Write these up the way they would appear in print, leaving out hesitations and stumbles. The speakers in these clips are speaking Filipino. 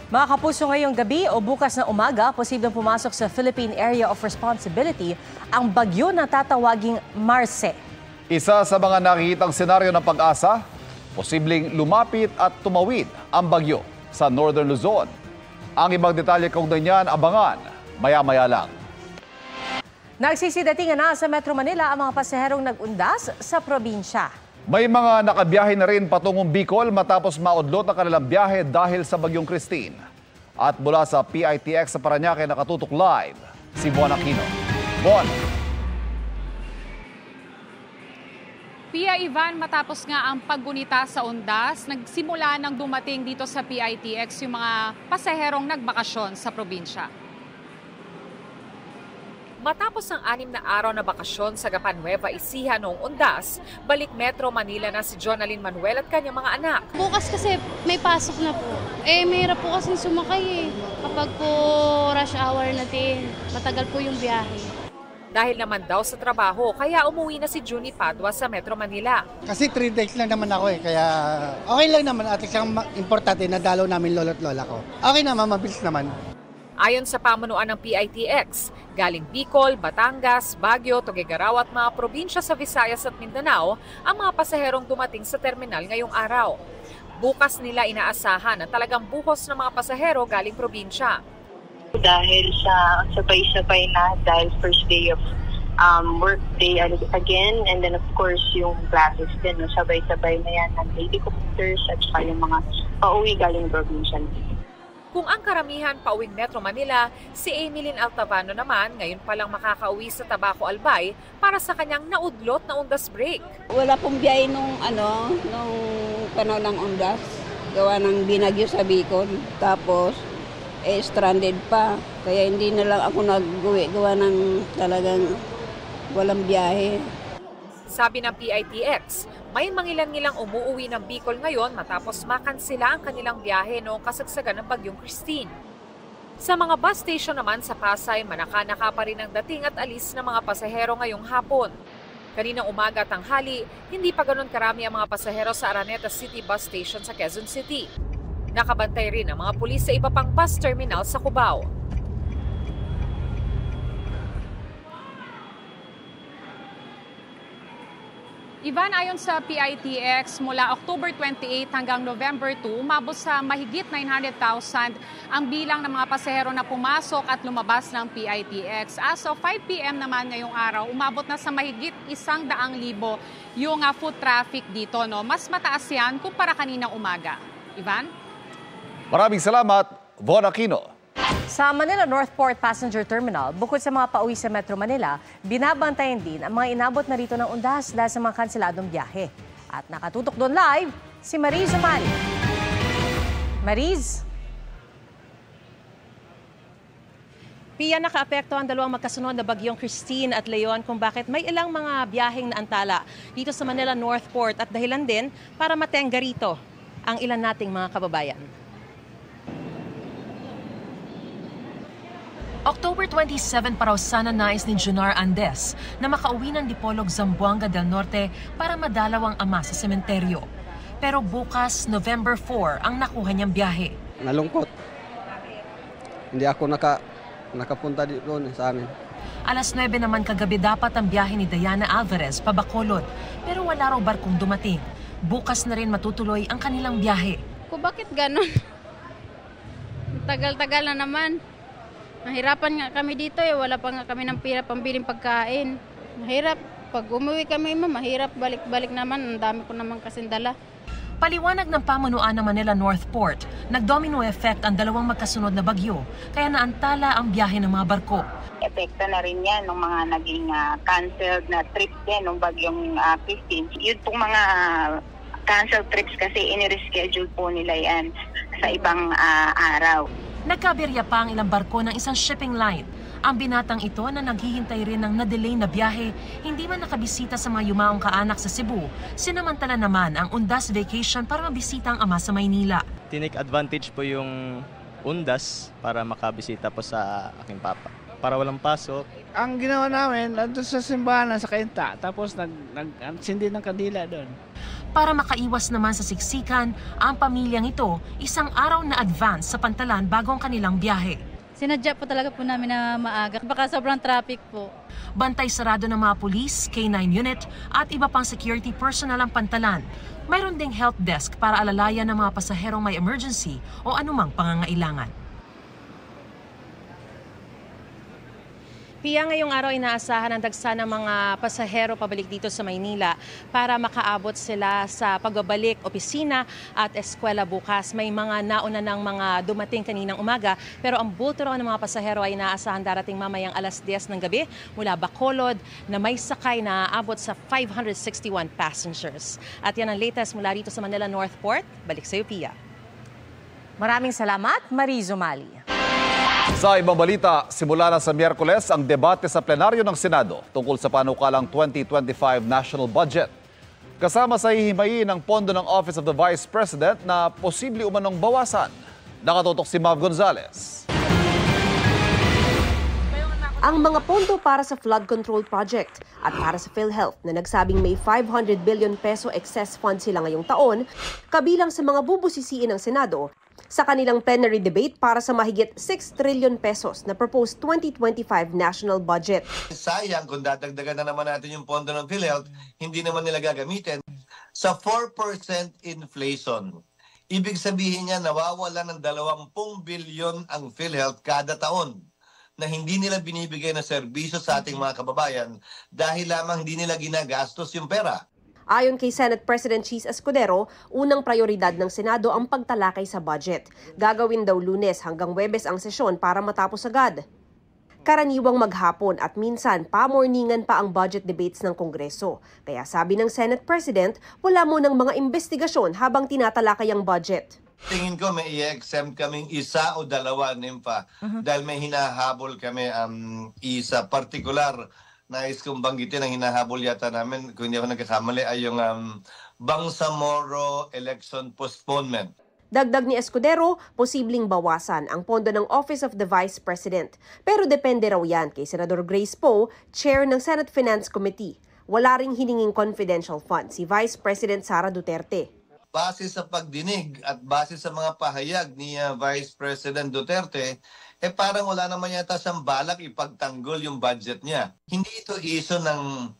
Mga kapuso, ngayong gabi o bukas na umaga, posibleng pumasok sa Philippine Area of Responsibility ang bagyo na tatawaging Marce. Isa sa mga nakikitang senaryo ng pag-asa, posibleng lumapit at tumawid ang bagyo sa Northern Luzon. Ang ibang detalye kaugnay niyan, abangan maya-maya lang. Nagsisidatingan na sa Metro Manila ang mga pasaherong nag-undas sa probinsya. May mga nakabiyahe na rin patungong Bicol matapos maudlot ang kanilang biyahe dahil sa bagyong Christine. At mula sa PITX sa Parañaque nakatutok live si Bon Aquino. Bon! Pia Ivan, matapos nga ang paggunita sa undas, nagsimula nang dumating dito sa PITX yung mga pasaherong nagbakasyon sa probinsya. Matapos ang 6 na araw na bakasyon sa Gapan Nueva Ecija noong undas, balik Metro Manila na si Jonalyn Manuel at kanyang mga anak. Bukas kasi may pasok na po. Mahirap po kasi sumakay kapag po rush hour natin. Matagal po yung biyahe. Dahil naman daw sa trabaho, kaya umuwi na si Junie Padua sa Metro Manila. Kasi 3 days lang naman ako kaya okay lang naman at isang importante na dalaw namin lolo't lola ko. Okay naman, mabilis naman. Ayon sa pamunuan ng PITX, galing Bicol, Batangas, Baguio, Tuguegarao at mga probinsya sa Visayas at Mindanao ang mga pasaherong dumating sa terminal ngayong araw. Bukas nila inaasahan na talagang buhos ng mga pasahero galing probinsya. Dahil sa sabay-sabay na, dahil first day of work day again, and then of course yung classes din, sabay-sabay na yan ng helicopters at saka yung mga pauwi galing probinsya. Kung ang karamihan pauwing Metro Manila, si Emilyn Altavano naman ngayon palang makakauwi sa Tabaco Albay para sa kanyang naudlot na undas break. Wala pong biyahe nung panahon ng undas, gawa ng binagyo sa Bicol. Tapos stranded pa, kaya hindi na lang ako nag-uwi, gawa ng talagang walang biyahe. Sabi ng PITX, may mangilan-ngilang umuuwi ng Bicol ngayon matapos makansela ang kanilang biyahe noong kasagsagan ng bagyong Christine. Sa mga bus station naman sa Pasay, manaka-naka pa rin ang dating at alis ng mga pasahero ngayong hapon. Kaninang umaga at tanghali, hindi pa ganoon karami ang mga pasahero sa Araneta City Bus Station sa Quezon City. Nakabantay rin ang mga pulis sa iba pang bus terminal sa Cubao. Ivan, ayon sa PITX, mula October 28 hanggang November 2, umabot sa mahigit 900,000 ang bilang ng mga pasahero na pumasok at lumabas ng PITX. As of 5 p.m. naman ngayong araw, umabot na sa mahigit 100,000 yung foot traffic dito. No? Mas mataas yan kumpara kaninang umaga. Ivan? Maraming salamat, Bon Aquino. Sa Manila Northport Passenger Terminal, bukod sa mga pauwi sa Metro Manila, binabantayan din ang mga inabot na rito ng undas dahil sa mga kanseladong biyahe. At nakatutok doon live, si Mariz Umali. Mariz? Pia, nakaapekto ang dalawang magkasunod na bagyong Christine at Leon kung bakit may ilang mga biyaheng naantala dito sa Manila Northport at dahilan din para matengga rito ang ilan nating mga kababayan. October 27 pa raw sana nais ni Junar Andes na makauwi ng Dipolog, Zamboanga del Norte para madalaw ang ama sa sementeryo. Pero bukas, November 4, ang nakuha niyang biyahe. Nalungkot. Hindi ako nakapunta dito sa amin. Alas 9 naman kagabi dapat ang biyahe ni Diana Alvarez pa Bacolod, pero wala raw barkong dumating. Bukas na rin matutuloy ang kanilang biyahe. Bakit ganon? Tagal-tagal na naman. Mahirapan nga kami dito wala pa nga kami ng pira pambiling pagkain. Mahirap. Pag umuwi kami, mahirap balik-balik naman. Ang dami ko naman kasing dala. Paliwanag ng pamunuan ng Manila Northport, nagdomino effect ang dalawang magkasunod na bagyo, kaya naantala ang biyahe ng mga barko. Epekto na rin yan ng mga naging canceled na trips din ng bagyong Christine. Yun pong mga canceled trips kasi in-reschedule po nila yan sa ibang araw. Nagkabirya pa ang ilang barko ng isang shipping line. Ang binatang ito na naghihintay rin ng na-delay na biyahe, hindi man nakabisita sa mga yumaong kaanak sa Cebu. Sinamantala naman ang undas vacation para mabisita ang ama sa Maynila. Tinake advantage po yung undas para makabisita po sa aking papa. Para walang pasok. Ang ginawa namin, nandun sa simbahan sa Kainta, tapos nagsindi ng kandila doon. Para makaiwas naman sa siksikan, ang pamilyang ito isang araw na advance sa Pantalan bago ang kanilang biyahe. Sinadya po talaga po namin na maaga. Baka sobrang traffic po. Bantay sarado ng mga pulis, K9 unit at iba pang security personnel ang Pantalan. Mayroon ding help desk para alalayan ng mga pasaherong may emergency o anumang pangangailangan. Pia, ngayong araw inaasahan ang dagsa ng mga pasahero pabalik dito sa Maynila para makaabot sila sa pagbabalik opisina at eskwela bukas. May mga nauna ng mga dumating kaninang umaga pero ang bulto ng mga pasahero ay inaasahan darating mamayang alas 10 ng gabi mula Bacolod na may sakay na aabot sa 561 passengers. At yan ang latest mula rito sa Manila North Port. Balik sa iyo, Pia. Maraming salamat, Marie Zumali. Sa ibang balita, simula na sa Miyerkules ang debate sa plenaryo ng Senado tungkol sa panukalang 2025 national budget. Kasama sa hihimayin ng pondo ng Office of the Vice President na posible umanong bawasan. Nakatutok si Mav Gonzalez. Ang mga pondo para sa flood control project at para sa PhilHealth na nagsabing may 500 billion peso excess fund sila ngayong taon, kabilang sa mga bubusisiin ng Senado sa kanilang plenary debate para sa mahigit 6 trillion pesos na proposed 2025 national budget. Sayang kung dadagdagan na naman natin yung pondo ng PhilHealth, hindi naman nila gagamitin. Sa 4% inflation, ibig sabihin niya nawawala ng 20 billion ang PhilHealth kada taon na hindi nila binibigay na serbisyo sa ating mga kababayan dahil lamang hindi nila ginagastos yung pera. Ayon kay Senate President Cheese Escudero, unang prioridad ng Senado ang pagtalakay sa budget. Gagawin daw Lunes hanggang Huwebes ang sesyon para matapos agad. Karaniwang maghapon at minsan pa-morningan pa ang budget debates ng Kongreso. Kaya sabi ng Senate President, wala munang mga investigasyon habang tinatalakay ang budget. Tingin ko may i-exempt kaming isa o dalawa, Nympha, dahil may hinahabol kami isa particular. Nais kong banggitin ang hinahabol yata namin, kung hindi ako nagkakamali, ay yung Bangsamoro election postponement. Dagdag ni Escudero, posibleng bawasan ang pondo ng Office of the Vice President. Pero depende raw yan kay Senador Grace Poe, Chair ng Senate Finance Committee. Wala ring hininging confidential fund si Vice President Sara Duterte. Base sa pagdinig at base sa mga pahayag ni Vice President Duterte, parang wala naman yata siyang balak ipagtanggol yung budget niya. Hindi ito iso ng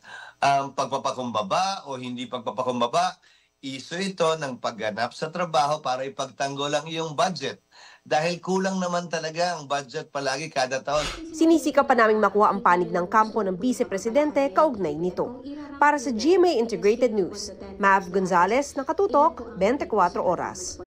pagpapakumbaba o hindi pagpapakumbaba. Iso ito ng pagganap sa trabaho para ipagtanggol ang iyong budget. Dahil kulang naman talaga ang budget palagi kada taon. Sinisika pa naming makuha ang panig ng kampo ng Vice Presidente kaugnay nito. Para sa GMA Integrated News, Mav Gonzalez, nakatutok, 24 oras.